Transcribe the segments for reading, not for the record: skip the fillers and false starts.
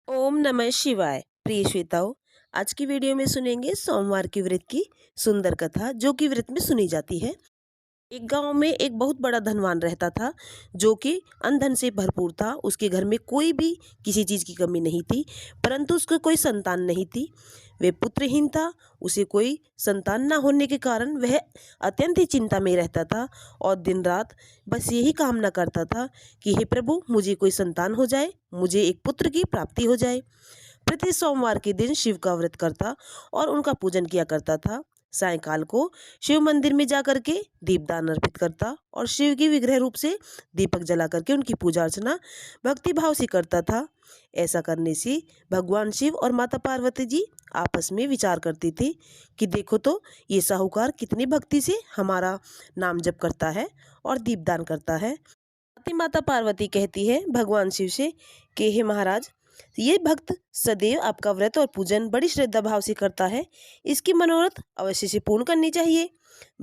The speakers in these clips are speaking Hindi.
ओम नमः शिवाय। प्रिय श्रोताओं, आज की वीडियो में सुनेंगे सोमवार के व्रत की सुंदर कथा जो कि व्रत में सुनी जाती है। एक गांव में एक बहुत बड़ा धनवान रहता था जो कि अन्न धन से भरपूर था। उसके घर में कोई भी किसी चीज़ की कमी नहीं थी, परंतु उसको कोई संतान नहीं थी। वह पुत्रहीन था। उसे कोई संतान न होने के कारण वह अत्यंत ही चिंता में रहता था और दिन रात बस यही कामना करता था कि हे प्रभु, मुझे कोई संतान हो जाए, मुझे एक पुत्र की प्राप्ति हो जाए। प्रति सोमवार के दिन शिव का व्रत करता और उनका पूजन किया करता था। सायंकाल को शिव मंदिर में जा करके दीपदान अर्पित करता और शिव की विग्रह रूप से दीपक जला करके उनकी पूजा अर्चना भक्ति भाव से करता था। ऐसा करने से भगवान शिव और माता पार्वती जी आपस में विचार करती थी कि देखो तो ये साहूकार कितनी भक्ति से हमारा नाम जप करता है और दीपदान करता है। माता पार्वती कहती है भगवान शिव से कि हे महाराज, ये भक्त सदैव आपका व्रत और पूजन बड़ी श्रद्धा भाव से करता है, इसकी मनोरथ अवश्य से पूर्ण करनी चाहिए।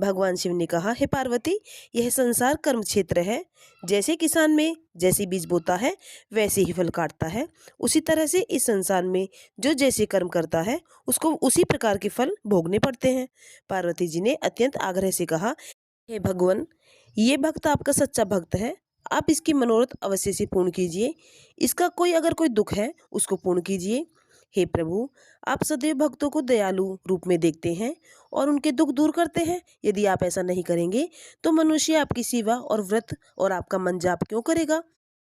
भगवान शिव ने कहा, हे पार्वती, यह संसार कर्म क्षेत्र है। जैसे किसान में जैसे बीज बोता है वैसे ही फल काटता है, उसी तरह से इस संसार में जो जैसे कर्म करता है उसको उसी प्रकार के फल भोगने पड़ते हैं। पार्वती जी ने अत्यंत आग्रह से कहा, हे भगवान, ये भक्त आपका सच्चा भक्त है, आप इसकी मनोरथ अवश्य से पूर्ण कीजिए। इसका अगर कोई दुख है उसको पूर्ण कीजिए। हे प्रभु, आप सदैव भक्तों को दयालु रूप में देखते हैं और उनके दुख दूर करते हैं। यदि आप ऐसा नहीं करेंगे तो मनुष्य आपकी सेवा और व्रत और आपका मन जाप क्यों करेगा?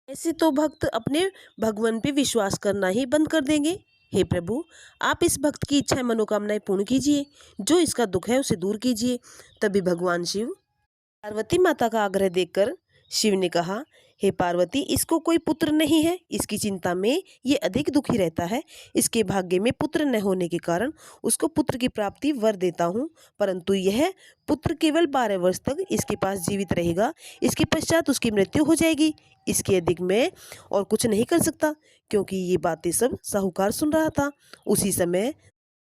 ऐसे तो भक्त अपने भगवान पे विश्वास करना ही बंद कर देंगे। हे प्रभु, आप इस भक्त की इच्छाएं मनोकामनाएं पूर्ण कीजिए, जो इसका दुख है उसे दूर कीजिए। तभी भगवान शिव पार्वती माता का आग्रह देखकर शिव ने कहा, हे पार्वती, इसको कोई पुत्र नहीं है, इसकी चिंता में ये अधिक दुखी रहता है। इसके भाग्य में पुत्र न होने के कारण उसको पुत्र की प्राप्ति वर देता हूँ, परंतु यह पुत्र केवल 12 वर्ष तक इसके पास जीवित रहेगा। इसके पश्चात उसकी मृत्यु हो जाएगी। इसके अधिक मैं और कुछ नहीं कर सकता। क्योंकि ये बातें सब साहूकार सुन रहा था। उसी समय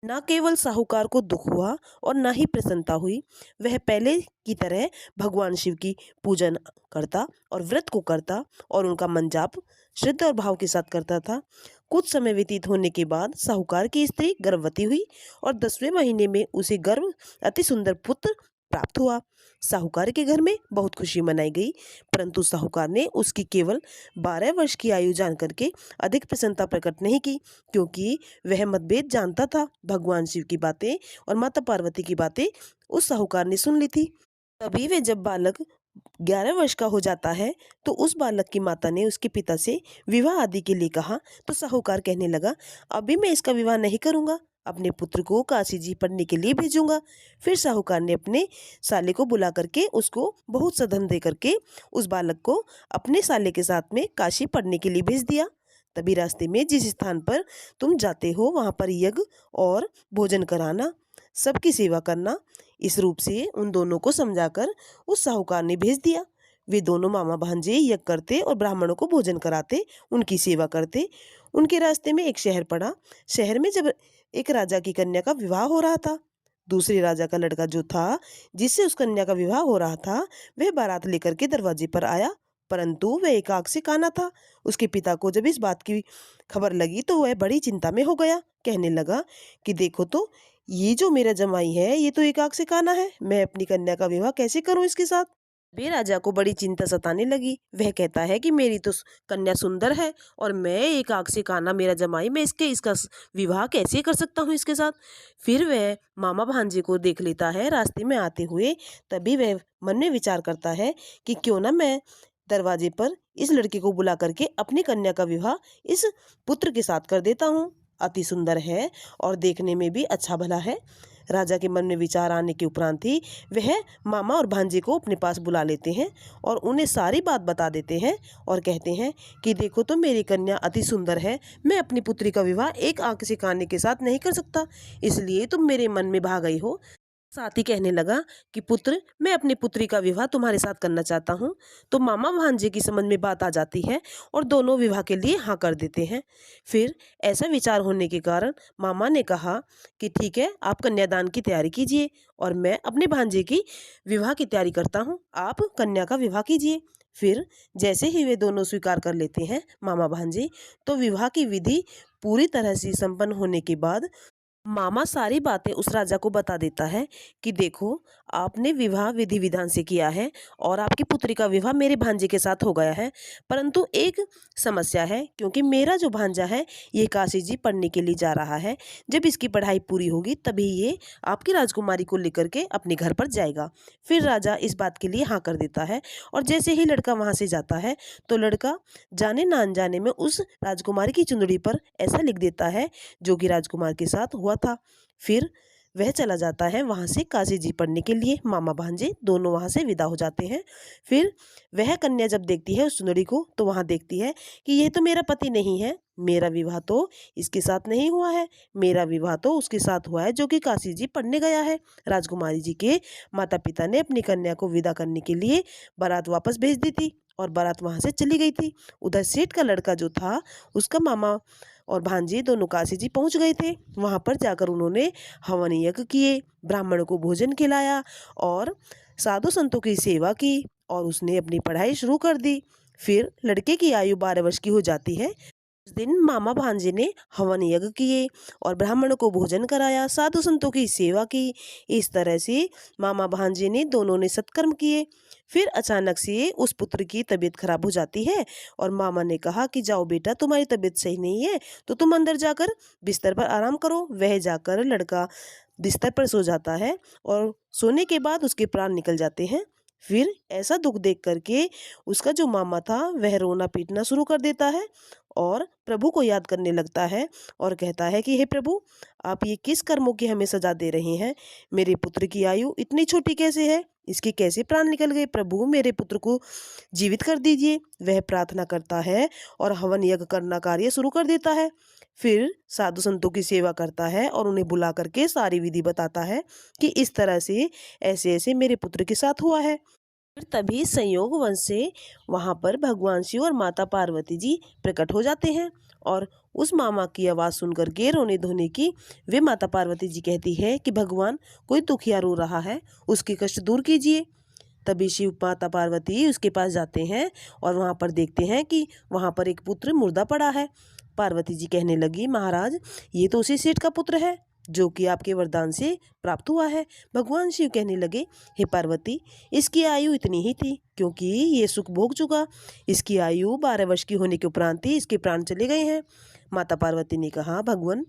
न केवल साहूकार को दुख हुआ और न ही प्रसन्नता हुई। वह पहले की तरह भगवान शिव की पूजन करता और व्रत को करता और उनका मन जाप श्रद्धा और भाव के साथ करता था। कुछ समय व्यतीत होने के बाद साहूकार की स्त्री गर्भवती हुई और 10वें महीने में उसे गर्भ अति सुंदर पुत्र प्राप्त हुआ। साहूकार के घर में बहुत खुशी मनाई गई, परंतु साहूकार ने उसकी केवल 12 वर्ष की आयु जान करके अधिक प्रसन्नता प्रकट नहीं की, क्योंकि वह मतभेद जानता था। भगवान शिव की बातें और माता पार्वती की बातें उस साहूकार ने सुन ली थी। तभी वह जब बालक 11 वर्ष का हो जाता है तो उस बालक की माता ने उसके पिता से विवाह आदि के लिए कहा, तो साहूकार कहने लगा, अभी मैं इसका विवाह नहीं करूंगा, अपने पुत्र को काशी जी पढ़ने के लिए भेजूंगा। फिर साहूकार ने अपने साले को बुला करके उसको बहुत सा धन दे करके उस बालक को अपने साले के साथ में काशी पढ़ने के लिए भेज दिया। तभी रास्ते में जिस स्थान पर तुम जाते हो वहां पर यज्ञ और भोजन कराना, सबकी सेवा करना, इस रूप से उन दोनों को समझाकर उस साहूकार ने भेज दिया। वे दोनों मामा भांजे यज्ञ करते और ब्राह्मणों को भोजन कराते, उनकी सेवा करते। उनके रास्ते में एक शहर पड़ा। शहर में जब एक राजा की कन्या का विवाह हो रहा था, दूसरे राजा का लड़का जो था जिससे उस कन्या का विवाह हो रहा था, वह बारात लेकर के दरवाजे पर आया, परंतु वह एकाक से काना था। उसके पिता को जब इस बात की खबर लगी तो वह बड़ी चिंता में हो गया। कहने लगा कि देखो तो, ये जो मेरा जमाई है ये तो एकाक से काना है, मैं अपनी कन्या का विवाह कैसे करूं इसके साथ? वे राजा को बड़ी चिंता सताने लगी। वह कहता है कि मेरी तो कन्या सुंदर है और मैं एकाक से काना मेरा जमाई, मैं इसका विवाह कैसे कर सकता हूँ इसके साथ? फिर वह मामा भांजे को देख लेता है रास्ते में आते हुए। तभी वह मन में विचार करता है कि क्यों ना मैं दरवाजे पर इस लड़के को बुला करके अपनी कन्या का विवाह इस पुत्र के साथ कर देता हूँ। अति सुंदर है और देखने में भी अच्छा भला है। राजा के मन में विचार आने के उपरांत ही वह मामा और भांजे को अपने पास बुला लेते हैं और उन्हें सारी बात बता देते हैं और कहते हैं कि देखो तो, मेरी कन्या अति सुंदर है, मैं अपनी पुत्री का विवाह एक आंख से काने के साथ नहीं कर सकता, इसलिए तुम मेरे मन में भा गई हो। साथ ही कहने लगा कि पुत्र, मैं अपनी पुत्री का विवाह तुम्हारे साथ करना चाहता हूँ। तो मामा भांजे की समझ में बात आ जाती है और दोनों विवाह के लिए हाँ कर देते हैं। फिर ऐसा विचार होने के कारण मामा ने कहा कि ठीक है, आप कन्यादान की तैयारी कीजिए और मैं अपने भांजे की विवाह की तैयारी करता हूँ, आप कन्या का विवाह कीजिए। फिर जैसे ही वे दोनों स्वीकार कर लेते हैं मामा भांजे, तो विवाह की विधि पूरी तरह से संपन्न होने के बाद मामा सारी बातें उस राजा को बता देता है कि देखो, आपने विवाह विधि विधान से किया है और आपकी पुत्री का विवाह मेरे भांजे के साथ हो गया है, परंतु एक समस्या है, क्योंकि मेरा जो भांजा है ये काशी जी पढ़ने के लिए जा रहा है। जब इसकी पढ़ाई पूरी होगी तभी ये आपकी राजकुमारी को लेकर के अपने घर पर जाएगा। फिर राजा इस बात के लिए हाँ कर देता है और जैसे ही लड़का वहाँ से जाता है तो लड़का जाने ना अनजाने में उस राजकुमारी की चुंदड़ी पर ऐसा लिख देता है जो कि राजकुमार के साथ हुआ था। फिर वह चला जाता है वहाँ से काशी जी पढ़ने के लिए। मामा भांजे दोनों वहाँ से विदा हो जाते हैं। फिर वह कन्या जब देखती है उस सुंदरी को तो वहाँ देखती है कि यह तो मेरा पति नहीं है, मेरा विवाह तो इसके साथ नहीं हुआ है, मेरा विवाह तो उसके साथ हुआ है जो कि काशी जी पढ़ने गया है। राजकुमारी जी के माता पिता ने अपनी कन्या को विदा करने के लिए बारात वापस भेज दी थी और बारात वहाँ से चली गई थी। उधर सेठ का लड़का जो था उसका मामा और भांजे दोनों काशी जी पहुंच गए थे। वहां पर जाकर उन्होंने हवन यज्ञ किए, ब्राह्मणों को भोजन खिलाया और साधु संतों की सेवा की और उसने अपनी पढ़ाई शुरू कर दी। फिर लड़के की आयु 12 वर्ष की हो जाती है। उस दिन मामा भांजे ने हवन यज्ञ किए और ब्राह्मणों को भोजन कराया, साधु संतों की सेवा की। इस तरह से मामा भांजे ने दोनों ने सत्कर्म किए। फिर अचानक से उस पुत्र की तबीयत खराब हो जाती है और मामा ने कहा कि जाओ बेटा, तुम्हारी तबीयत सही नहीं है तो तुम अंदर जाकर बिस्तर पर आराम करो। वह जाकर लड़का बिस्तर पर सो जाता है और सोने के बाद उसके प्राण निकल जाते हैं। फिर ऐसा दुख देख करके उसका जो मामा था वह रोना पीटना शुरू कर देता है और प्रभु को याद करने लगता है और कहता है कि हे प्रभु, आप ये किस कर्मों की हमें सजा दे रहे हैं? मेरे पुत्र की आयु इतनी छोटी कैसे है? इसके कैसे प्राण निकल गए? प्रभु, मेरे पुत्र को जीवित कर दीजिए। वह प्रार्थना करता है और हवन यज्ञ करना कार्य शुरू कर देता है। फिर साधु संतों की सेवा करता है और उन्हें बुला करके सारी विधि बताता है कि इस तरह से ऐसे ऐसे मेरे पुत्र के साथ हुआ है। फिर तभी संयोग वंश से वहां पर भगवान शिव और माता पार्वती जी प्रकट हो जाते हैं और उस मामा की आवाज़ सुन करके रोने धोने की वे माता पार्वती जी कहती है कि भगवान, कोई दुखिया रो रहा है, उसके कष्ट दूर कीजिए। तभी शिव माता पार्वती उसके पास जाते हैं और वहाँ पर देखते हैं कि वहाँ पर एक पुत्र मुर्दा पड़ा है। पार्वती जी कहने लगी, महाराज, ये तो उसी सेठ का पुत्र है जो कि आपके वरदान से प्राप्त हुआ है। भगवान शिव कहने लगे, हे पार्वती, इसकी आयु इतनी ही थी क्योंकि ये सुख भोग चुका। इसकी आयु 12 वर्ष की होने के उपरांत ही इसके प्राण चले गए हैं। माता पार्वती ने कहा, भगवान,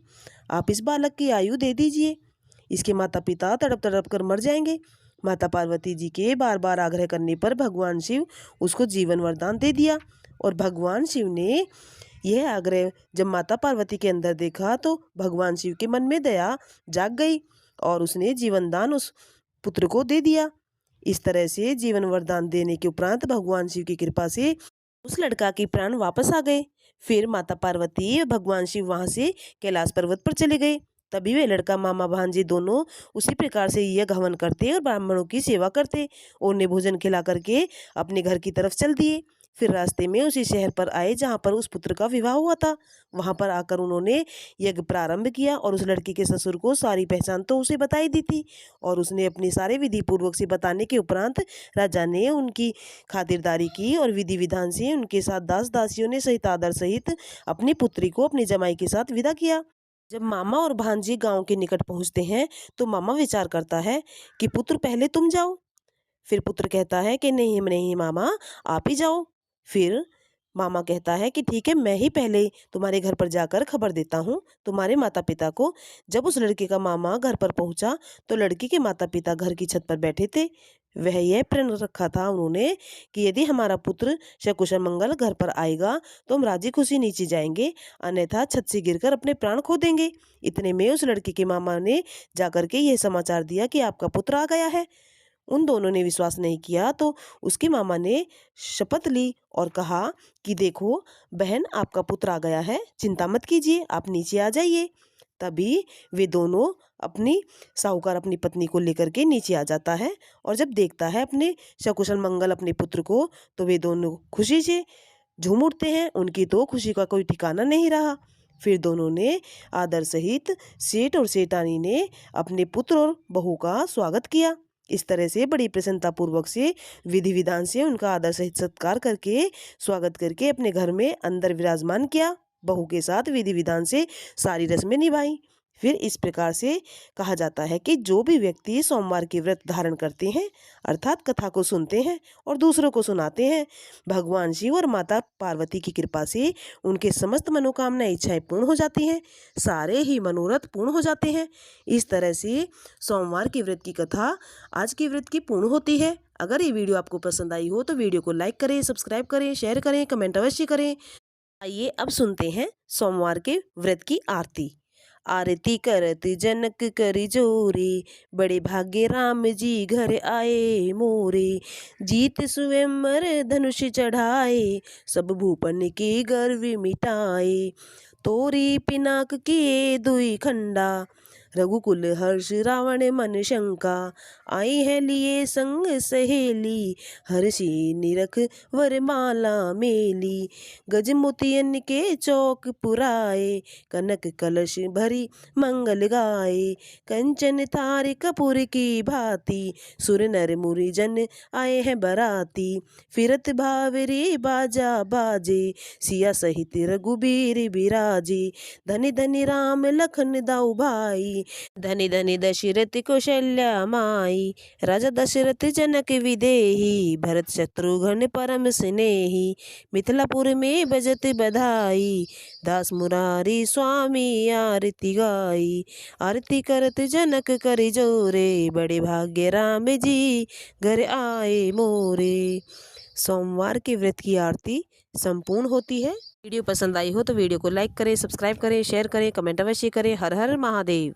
आप इस बालक की आयु दे दीजिए, इसके माता पिता तड़प तड़प कर मर जाएंगे। माता पार्वती जी के बार बार आग्रह करने पर भगवान शिव उसको जीवन वरदान दे दिया और भगवान शिव ने यह आग्रह जब माता पार्वती के अंदर देखा तो भगवान शिव के मन में दया जाग गई और उसने जीवन दान उस पुत्र को दे दिया। इस तरह से जीवन वरदान देने के उपरांत भगवान शिव की कृपा से उस लड़का के प्राण वापस आ गए। फिर माता पार्वती भगवान शिव वहां से कैलाश पर्वत पर चले गए। तभी वे लड़का मामा भांजे दोनों उसी प्रकार से यज्ञ हवन करते और ब्राह्मणों की सेवा करते। उन्हें भोजन खिला करके अपने घर की तरफ चल दिए। फिर रास्ते में उसी शहर पर आए जहाँ पर उस पुत्र का विवाह हुआ था। वहां पर आकर उन्होंने यज्ञ प्रारंभ किया और उस लड़की के ससुर को सारी पहचान तो उसे बताई दी थी और उसने अपनी सारे विधि पूर्वक से बताने के उपरांत राजा ने उनकी खातिरदारी की और विधि विधान से उनके साथ दास दासियों ने सहित आदर सहित अपनी पुत्री को अपने जमाई के साथ विदा किया। जब मामा और भांजी गांव के निकट पहुंचते हैं तो मामा विचार करता है कि पुत्र, पहले तुम जाओ। फिर पुत्र कहता है कि नहीं नहीं मामा, आप ही जाओ। फिर मामा कहता है कि ठीक है, मैं ही पहले तुम्हारे घर पर जाकर खबर देता हूँ तुम्हारे माता पिता को। जब उस लड़के का मामा घर पर पहुंचा तो लड़की के माता पिता घर की छत पर बैठे थे। वह यह प्रण रखा था उन्होंने कि यदि हमारा पुत्र सकुशल मंगल घर पर आएगा तो हम राजी खुशी नीचे जाएंगे, अन्यथा छत से गिरकर अपने प्राण खो देंगे। इतने में उस लड़के के मामा ने जाकर के यह समाचार दिया कि आपका पुत्र आ गया है। उन दोनों ने विश्वास नहीं किया तो उसके मामा ने शपथ ली और कहा कि देखो बहन, आपका पुत्र आ गया है, चिंता मत कीजिए, आप नीचे आ जाइए। तभी वे दोनों साहूकार अपनी पत्नी को लेकर के नीचे आ जाता है और जब देखता है अपने सकुशल मंगल अपने पुत्र को तो वे दोनों खुशी से झूम उठते हैं। उनकी तो खुशी का कोई ठिकाना नहीं रहा। फिर दोनों ने आदर सहित सेठ और सेठानी ने अपने पुत्र और बहू का स्वागत किया। इस तरह से बड़ी प्रसन्नता पूर्वक से विधि विधान से उनका आदर सहित सत्कार करके स्वागत करके अपने घर में अंदर विराजमान किया। बहू के साथ विधि विधान से सारी रस्में निभाई। फिर इस प्रकार से कहा जाता है कि जो भी व्यक्ति सोमवार के व्रत धारण करते हैं अर्थात कथा को सुनते हैं और दूसरों को सुनाते हैं, भगवान शिव और माता पार्वती की कृपा से उनके समस्त मनोकामना इच्छाएं पूर्ण हो जाती हैं, सारे ही मनोरथ पूर्ण हो जाते हैं। इस तरह से सोमवार के व्रत की कथा आज के व्रत की पूर्ण होती है। अगर ये वीडियो आपको पसंद आई हो तो वीडियो को लाइक करें, सब्सक्राइब करें, शेयर करें, कमेंट अवश्य करें। आइए अब सुनते हैं सोमवार के व्रत की आरती। आरती करत जनक करि जोरे, बड़े भाग्य राम जी घर आए मोरे। जीत स्वयंवर धनुष चढ़ाए, सब भूपन के गर्व मिटाए। तोरी पिनाक किए दुई खंडा, रघुकुल हर्ष रावण मन शंका। आई है लिए संग सहेली, हर्षि निरख वरमाला मेली। गज मोतियन के चौक पुराए, कनक कलश भरी मंगल गाए। कंचन थार कपूर की भांति, सुर नर मुनि जन आए हैं बराती। फिरत भावरे बाजा बाजे, सिया सहित रघुबीर बिराजे। धनि धनि राम लखन दाऊ भाई, धनि धनि दशरथ कौशल्या माई। राजा दशरथ जनक विदेही, भरत शत्रुघ्न परम स्नेही। मिथिलापुर में बजत बधाई, दास मुरारी स्वामी आरती गाई। आरती करत जनक करि जोरे, बड़े भाग्य राम जी घर आए मोरे। सोमवार के व्रत की आरती संपूर्ण होती है। वीडियो पसंद आई हो तो वीडियो को लाइक करें, सब्सक्राइब करें, शेयर करें, कमेंट अवश्य करें। हर हर महादेव।